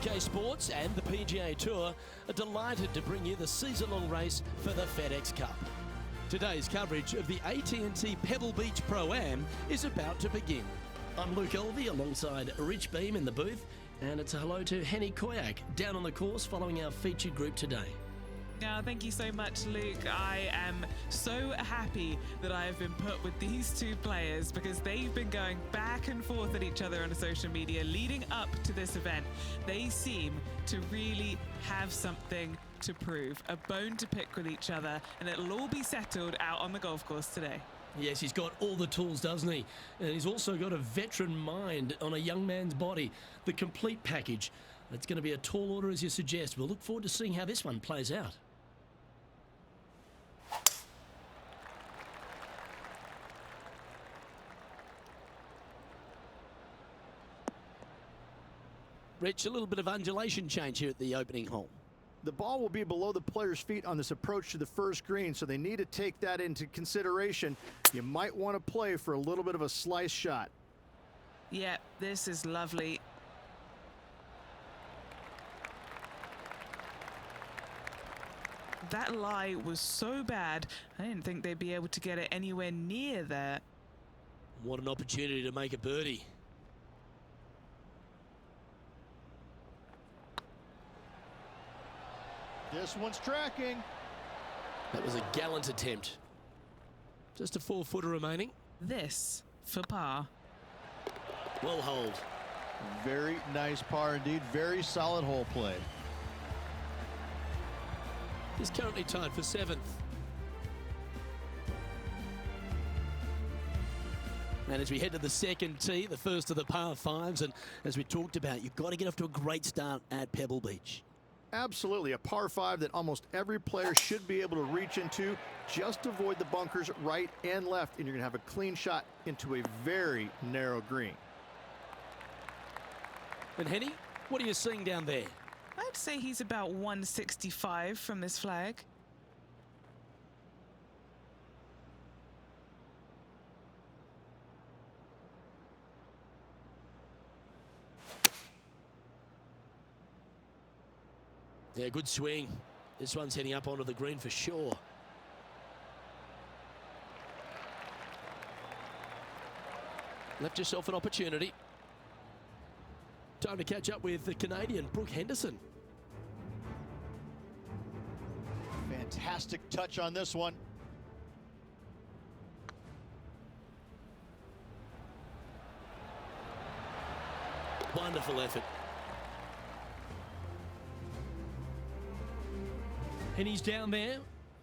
UK Sports and the PGA Tour are delighted to bring you the season-long race for the FedEx Cup. Today's coverage of the AT&T Pebble Beach Pro-Am is about to begin. I'm Luke Elvey alongside Rich Beam in the booth, and it's a hello to Henny Koyak down on the course following our featured group today. Now, thank you so much, Luke. I am so happy that I have been put with these two players because they've been going back and forth at each other on social media leading up to this event. They seem to really have something to prove, a bone to pick with each other, and it'll all be settled out on the golf course today. Yes, he's got all the tools, doesn't he? And he's also got a veteran mind on a young man's body. The complete package. It's going to be a tall order, as you suggest. We'll look forward to seeing how this one plays out. Rich, a little bit of undulation change here at the opening hole. The ball will be below the player's feet on this approach to the first green, so they need to take that into consideration. You might want to play for a little bit of a slice shot. Yeah, this is lovely. That lie was so bad, I didn't think they'd be able to get it anywhere near there. What an opportunity to make a birdie. This one's tracking. That was a gallant attempt. Just a 4-footer remaining. This for par. Well holed. Very nice par indeed. Very solid hole play. He's currently tied for 7th. And as we head to the second tee, the first of the par 5s, and as we talked about, you've got to get off to a great start at Pebble Beach. Absolutely, a par 5 that almost every player should be able to reach into. Just avoid the bunkers right and left, and you're going to have a clean shot into a very narrow green. And Henny, what are you seeing down there? I'd say he's about 165 from this flag. Yeah, good swing. This one's heading up onto the green for sure. Left yourself an opportunity. Time to catch up with the Canadian, Brooke Henderson. Fantastic touch on this one. Wonderful effort. And he's down there.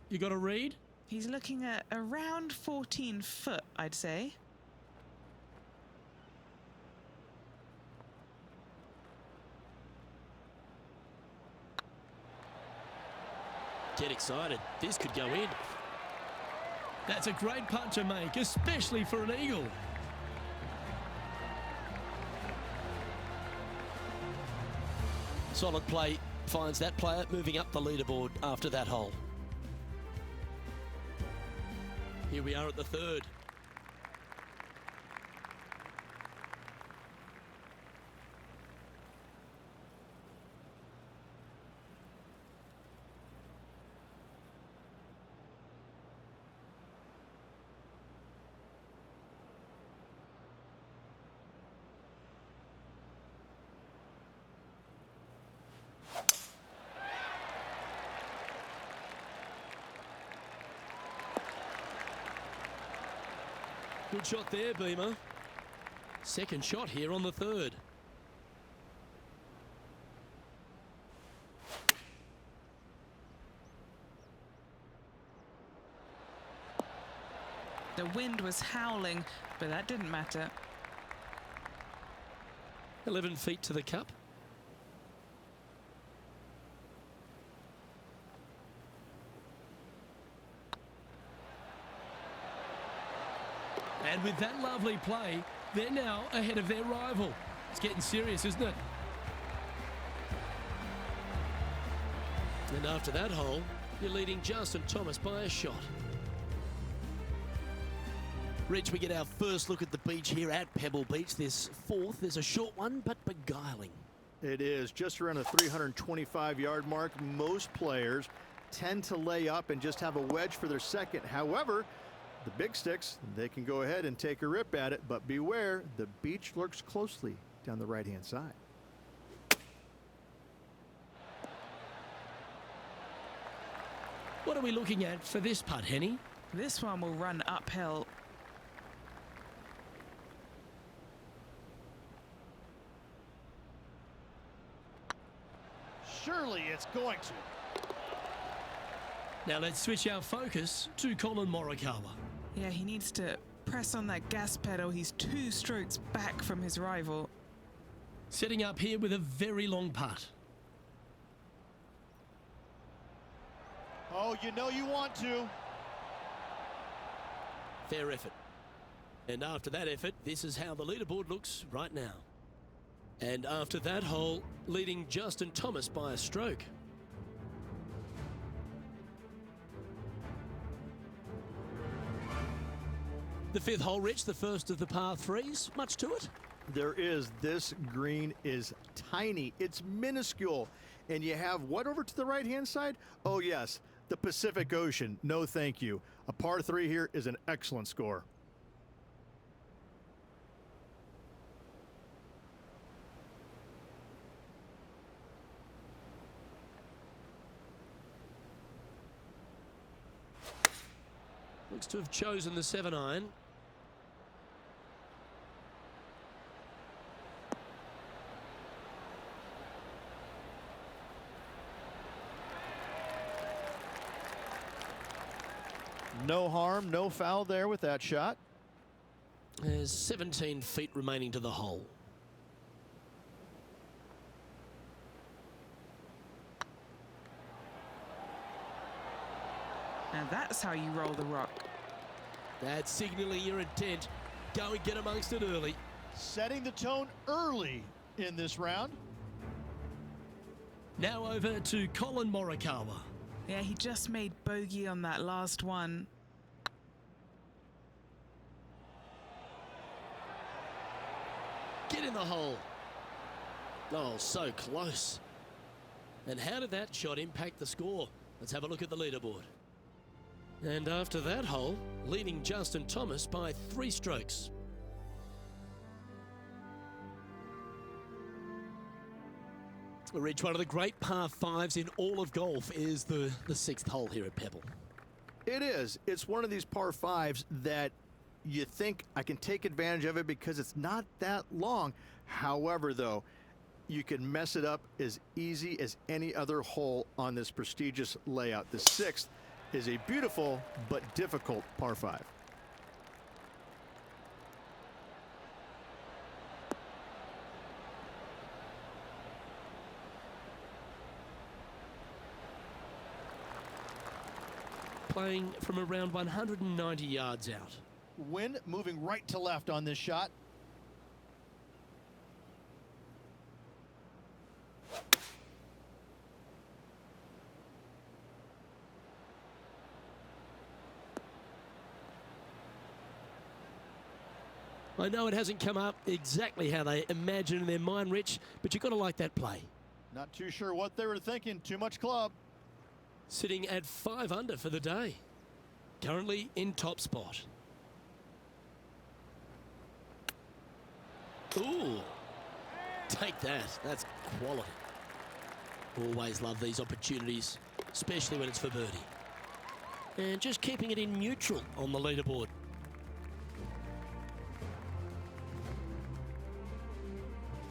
You got a read? He's looking at around 14 foot, I'd say. Get excited. This could go in. That's a great putt to make, especially for an eagle. Solid play finds that player moving up the leaderboard after that hole. Here we are at the third. Good shot there, Beamer. Second shot here on the third. The wind was howling, but that didn't matter. 11 feet to the cup. And with that lovely play, they're now ahead of their rival. It's getting serious, isn't it? And after that hole, you're leading Justin Thomas by a shot. Rich, we get our first look at the beach here at Pebble Beach. This fourth is a short one, but beguiling. It is just around the 325-yard mark. Most players tend to lay up and just have a wedge for their second. However, the big sticks, they can go ahead and take a rip at it, but beware, the beach lurks closely down the right-hand side. What are we looking at for this putt, Henny? This one will run uphill. Surely it's going to. Now let's switch our focus to Colin Morikawa. Yeah, he needs to press on that gas pedal. He's 2 strokes back from his rival. Setting up here with a very long putt. Oh, you know you want to. Fair effort. And after that effort, this is how the leaderboard looks right now. And after that hole, leading Justin Thomas by a stroke. The 5th hole, Rich, the first of the par 3s. Much to it? There is. This green is tiny. It's minuscule. And you have what over to the right-hand side? Oh, yes, the Pacific Ocean. No, thank you. A par 3 here is an excellent score. Looks to have chosen the 7-iron. No harm, no foul there with that shot. There's 17 feet remaining to the hole. Now that's how you roll the rock. That's signaling your intent. Go and get amongst it early. Setting the tone early in this round. Now over to Colin Morikawa. Yeah, he just made bogey on that last one. Get in the hole. Oh, so close. And how did that shot impact the score? Let's have a look at the leaderboard. And after that hole, leading Justin Thomas by 3 strokes. Rich, one of the great par 5s in all of golf is the 6th hole here at Pebble. It is. It's one of these par 5s that you think I can take advantage of it because it's not that long. However, though, you can mess it up as easy as any other hole on this prestigious layout. The 6th is a beautiful but difficult par 5. Playing from around 190 yards out. Wind moving right to left on this shot. I know it hasn't come up exactly how they imagined in their mind, Rich, but you've got to like that play. Not too sure what they were thinking. Too much club. Sitting at 5 under for the day. Currently in top spot. Ooh. Take that. That's quality. Always love these opportunities, especially when it's for birdie. And just keeping it in neutral on the leaderboard.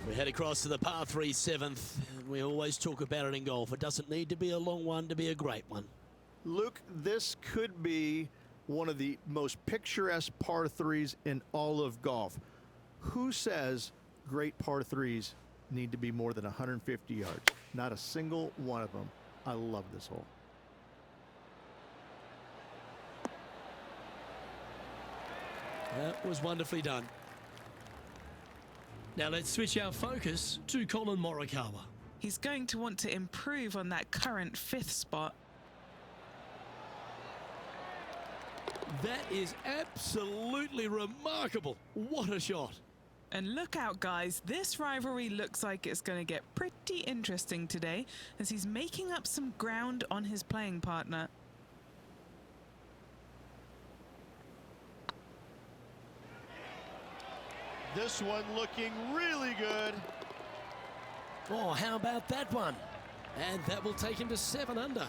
We head across to the par 3 7th. We always talk about it in golf. It doesn't need to be a long one to be a great one. Luke, this could be one of the most picturesque par 3s in all of golf. Who says great par 3s need to be more than 150 yards? Not a single one of them. I love this hole. That was wonderfully done. Now let's switch our focus to Colin Morikawa. He's going to want to improve on that current 5th spot. That is absolutely remarkable. What a shot. And look out, guys, this rivalry looks like it's going to get pretty interesting today as he's making up some ground on his playing partner. This one looking really good. Oh, how about that one? And that will take him to 7 under.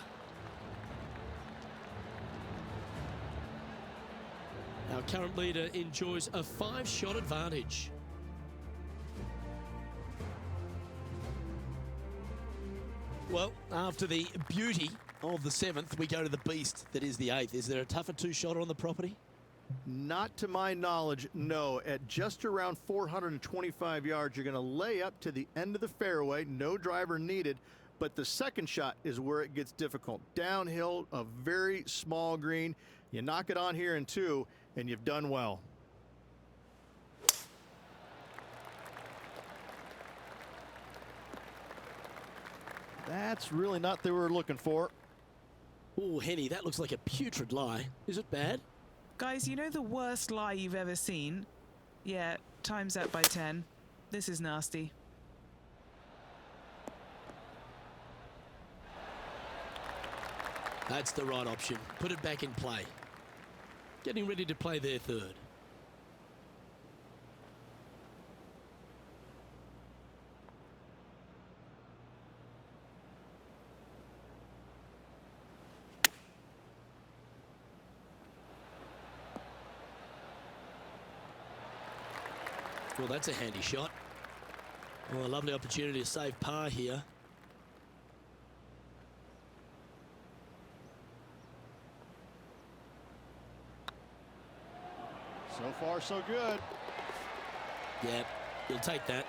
Our current leader enjoys a 5-shot advantage. Well, after the beauty of the 7th, we go to the beast that is the 8th. Is there a tougher 2-shotter on the property? Not to my knowledge, no. At just around 425 yards, you're going to lay up to the end of the fairway, no driver needed, but the second shot is where it gets difficult. Downhill, a very small green. You knock it on here in 2, and you've done well. That's really not what they were looking for. Oh, Henny, that looks like a putrid lie. Is it bad? Guys, you know the worst lie you've ever seen? Yeah, times that by 10. This is nasty. That's the right option. Put it back in play. Getting ready to play their 3rd. Well, that's a handy shot. Oh, a lovely opportunity to save par here. So far, so good. Yeah, he'll take that.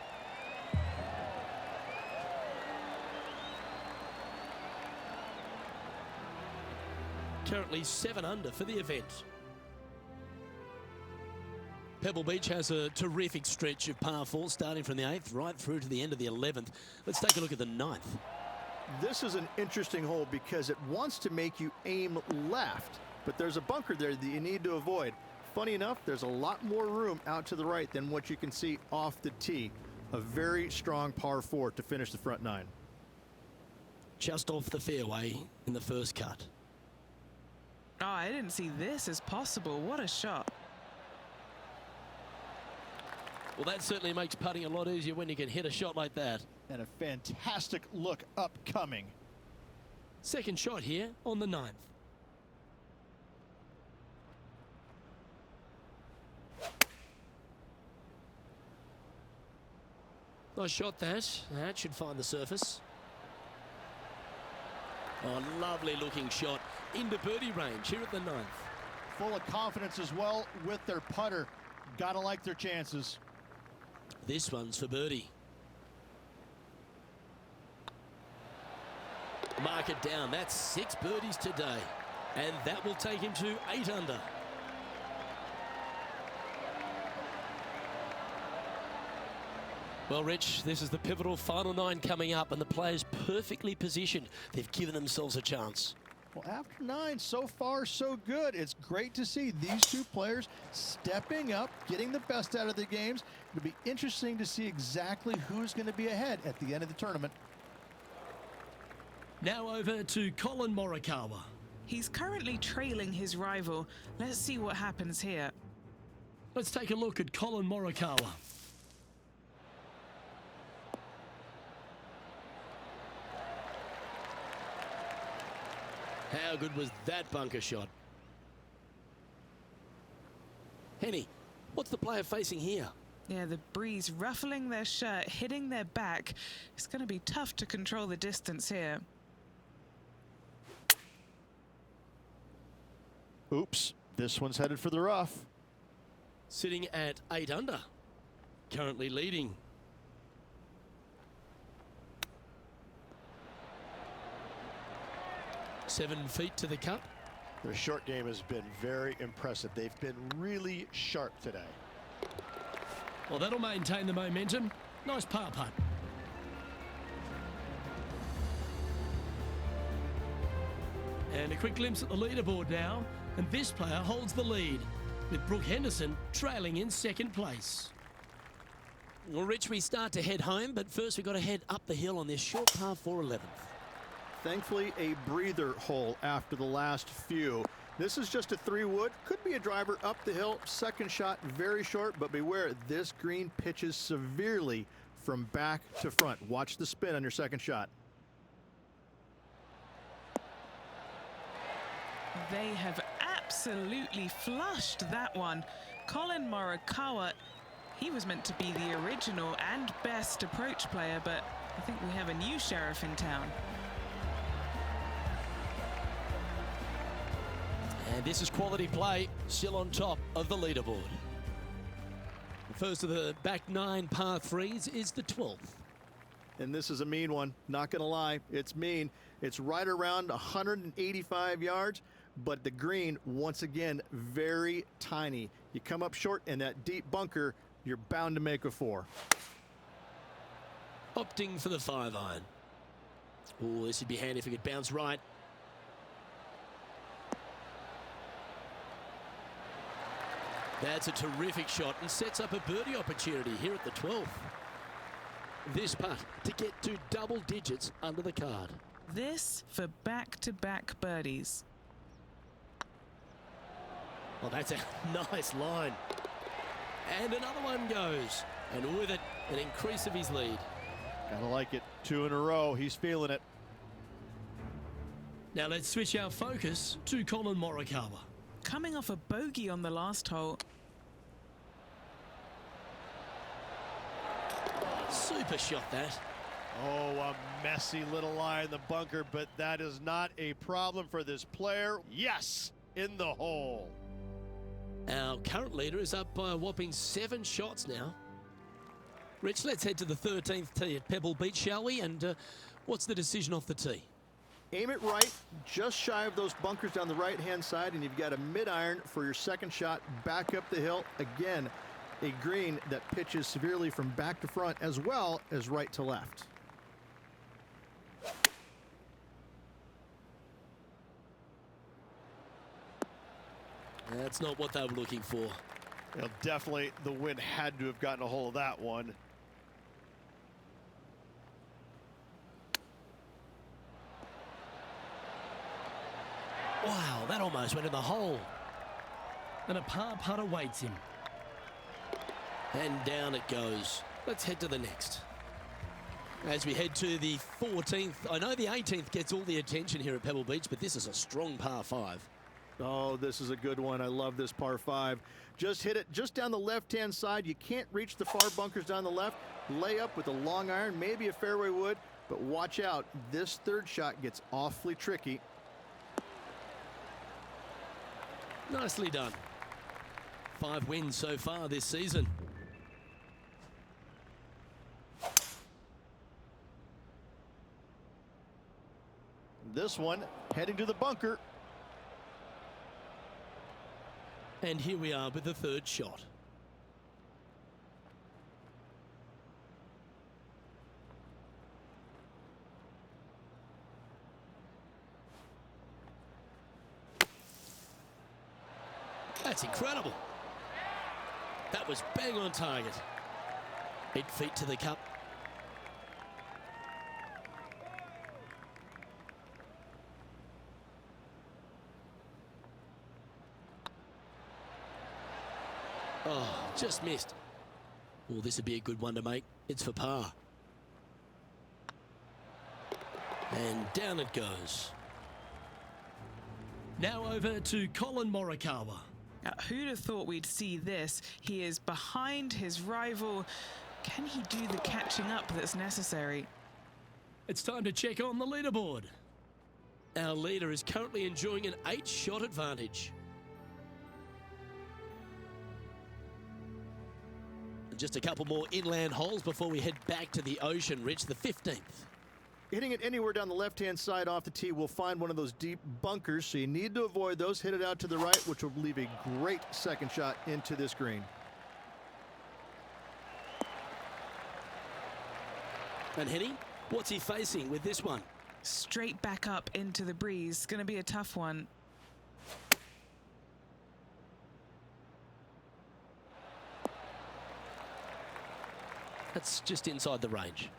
Currently 7 under for the event. Pebble Beach has a terrific stretch of par 4 starting from the 8th right through to the end of the 11th. Let's take a look at the 9th. This is an interesting hole because it wants to make you aim left, but there's a bunker there that you need to avoid. Funny enough, there's a lot more room out to the right than what you can see off the tee. A very strong par 4 to finish the front 9. Just off the fairway in the first cut. Oh, I didn't see this as possible. What a shot. Well, that certainly makes putting a lot easier when you can hit a shot like that. And a fantastic look upcoming. Second shot here on the 9th. Nice shot that. That should find the surface. Oh, lovely looking shot into birdie range here at the 9th. Full of confidence as well with their putter. Gotta like their chances. This one's for birdie. Mark it down. That's 6 birdies today. And that will take him to 8 under. Well, Rich, this is the pivotal final 9 coming up, and the players perfectly positioned. They've given themselves a chance. Well, after 9, so far so good. It's great to see these 2 players stepping up, getting the best out of the games. It'll be interesting to see exactly who's going to be ahead at the end of the tournament. Now over to Colin Morikawa. He's currently trailing his rival. Let's see what happens here. Let's take a look at Colin Morikawa. How good was that bunker shot? Henny, what's the player facing here? Yeah, the breeze ruffling their shirt, hitting their back. It's going to be tough to control the distance here. Oops, this one's headed for the rough. Sitting at 8 under, currently leading. Seven feet to the cup. Their short game has been very impressive. They've been really sharp today. Well, that'll maintain the momentum. Nice par putt. And a quick glimpse at the leaderboard now. And this player holds the lead, with Brooke Henderson trailing in second place. Well, Rich, we start to head home, but first we've got to head up the hill on this short par 4 11th. Thankfully, a breather hole after the last few. This is just a 3-wood. Could be a driver up the hill. Second shot, very short, but beware, this green pitches severely from back to front. Watch the spin on your second shot. They have absolutely flushed that one. Colin Morikawa, he was meant to be the original and best approach player, but I think we have a new sheriff in town. And this is quality play, still on top of the leaderboard. The first of the back 9 par 3s is the 12th. And this is a mean one, not gonna lie, it's mean. It's right around 185 yards, but the green, once again, very tiny. You come up short in that deep bunker, you're bound to make a 4. Opting for the 5-iron. Oh, this would be handy if it could bounce right. That's a terrific shot and sets up a birdie opportunity here at the 12th. This putt to get to double digits under the card. This for back-to-back birdies. Well, that's a nice line. And another one goes. And with it, an increase of his lead. Gotta like it. 2 in a row. He's feeling it. Now let's switch our focus to Colin Morikawa. Coming off a bogey on the last hole. Super shot that. Oh, a messy little lie in the bunker, but that is not a problem for this player. Yes, in the hole. Our current leader is up by a whopping 7 shots now. Rich, let's head to the 13th tee at Pebble Beach, shall we? And what's the decision off the tee? Aim it right, just shy of those bunkers down the right-hand side, and you've got a mid-iron for your second shot back up the hill. Again, a green that pitches severely from back to front as well as right to left. That's not what they were looking for. Well, definitely the wind had to have gotten a hold of that one. Wow, that almost went in the hole. And a par putt awaits him. And down it goes. Let's head to the next. As we head to the 14th, I know the 18th gets all the attention here at Pebble Beach, but this is a strong par 5. Oh, this is a good one. I love this par 5. Just hit it just down the left-hand side. You can't reach the far bunkers down the left. Lay up with a long iron, maybe a fairway wood, but watch out. This third shot gets awfully tricky. Nicely done. 5 wins so far this season. This one heading to the bunker. And here we are with the 3rd shot. That's incredible. That was bang on target. 8 feet to the cup. Oh, just missed. Well, this would be a good one to make. It's for par. And down it goes. Now over to Colin Morikawa. Who'd have thought we'd see this? He is behind his rival. Can he do the catching up that's necessary? It's time to check on the leaderboard. Our leader is currently enjoying an 8-shot advantage. Just a couple more inland holes before we head back to the ocean, Rich, the 15th. Hitting it anywhere down the left-hand side off the tee will find one of those deep bunkers, so you need to avoid those. Hit it out to the right, which will leave a great second shot into this green. And Henny, what's he facing with this one? Straight back up into the breeze. Going to be a tough one. That's just inside the range.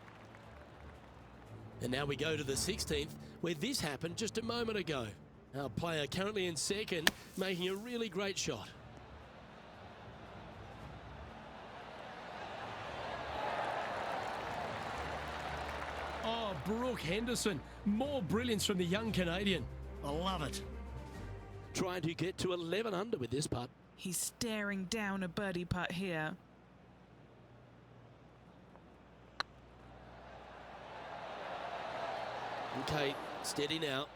And now we go to the 16th, where this happened just a moment ago. Our player currently in second, making a really great shot. Oh, Brooke Henderson. More brilliance from the young Canadian. I love it. Trying to get to 11 under with this putt. He's staring down a birdie putt here. Okay, steady now.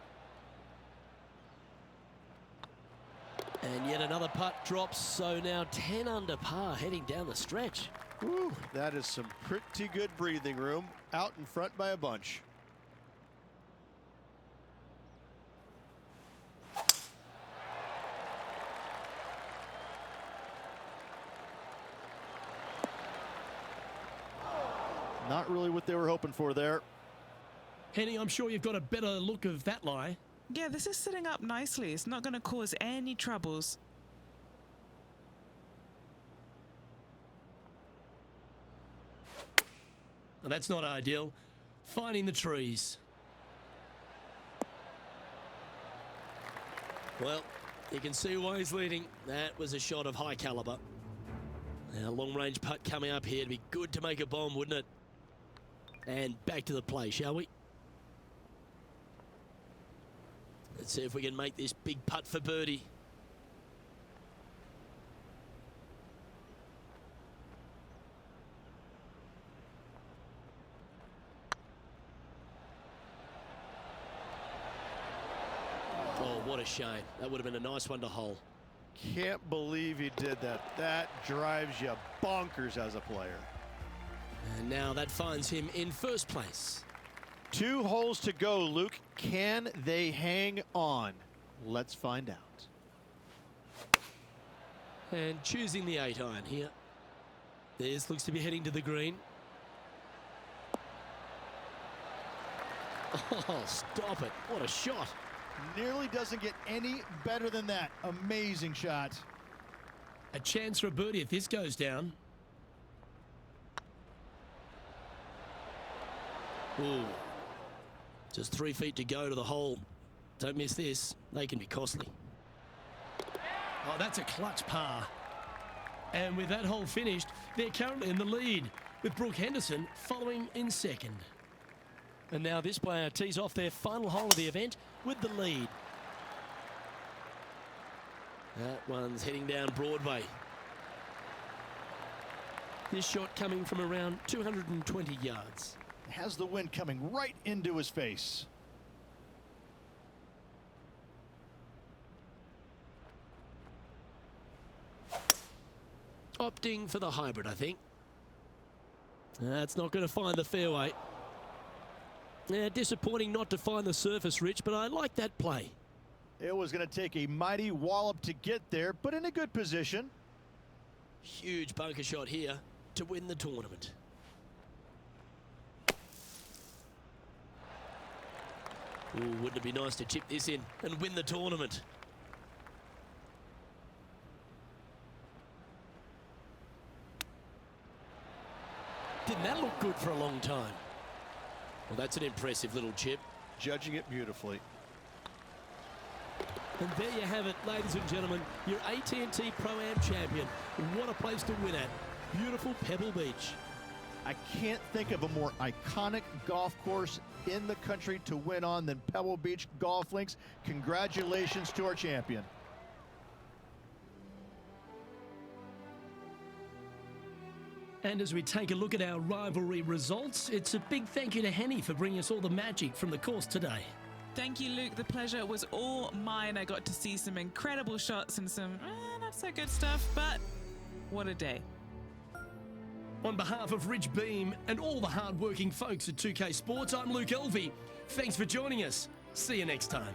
And yet another putt drops, so now 10 under par heading down the stretch. Whew, that is some pretty good breathing room out in front by a bunch. Not really what they were hoping for there. Henny, I'm sure you've got a better look of that lie. Yeah, this is setting up nicely. It's not going to cause any troubles. And that's not ideal. Finding the trees. Well, you can see why he's leading. That was a shot of high caliber. Now, long-range putt coming up here. It'd be good to make a bomb, wouldn't it? And back to the play, shall we? Let's see if we can make this big putt for birdie. Oh, what a shame. That would have been a nice one to hole. Can't believe he did that. That drives you bonkers as a player. And now that finds him in first place. 2 holes to go, Luke. Can they hang on? Let's find out. And choosing the 8-iron here. This looks to be heading to the green. Oh, stop it. What a shot. Nearly doesn't get any better than that. Amazing shot. A chance for a birdie if this goes down. Ooh. Just 3 feet to go to the hole. Don't miss this. They can be costly. Oh, that's a clutch par. And with that hole finished, they're currently in the lead, with Brooke Henderson following in second. And now this player tees off their final hole of the event with the lead. That one's heading down Broadway. This shot coming from around 220 yards. Has the wind coming right into his face. Opting for the hybrid, I think. That's not going to find the fairway. Yeah, disappointing not to find the surface, Rich, but I like that play. It was going to take a mighty wallop to get there, but in a good position. Huge bunker shot here to win the tournament. Ooh, wouldn't it be nice to chip this in and win the tournament? Didn't that look good for a long time? Well, that's an impressive little chip. Judging it beautifully. And there you have it, ladies and gentlemen, your AT&T Pro-Am champion. What a place to win at. Beautiful Pebble Beach. I can't think of a more iconic golf course in the country to win on than Pebble Beach Golf Links. Congratulations to our champion. And as we take a look at our rivalry results, it's a big thank you to Henny for bringing us all the magic from the course today. Thank you, Luke. The pleasure was all mine. I got to see some incredible shots and some not so good stuff, but what a day. On behalf of Rich Beam and all the hard-working folks at 2K Sports, I'm Luke Elvey. Thanks for joining us. See you next time.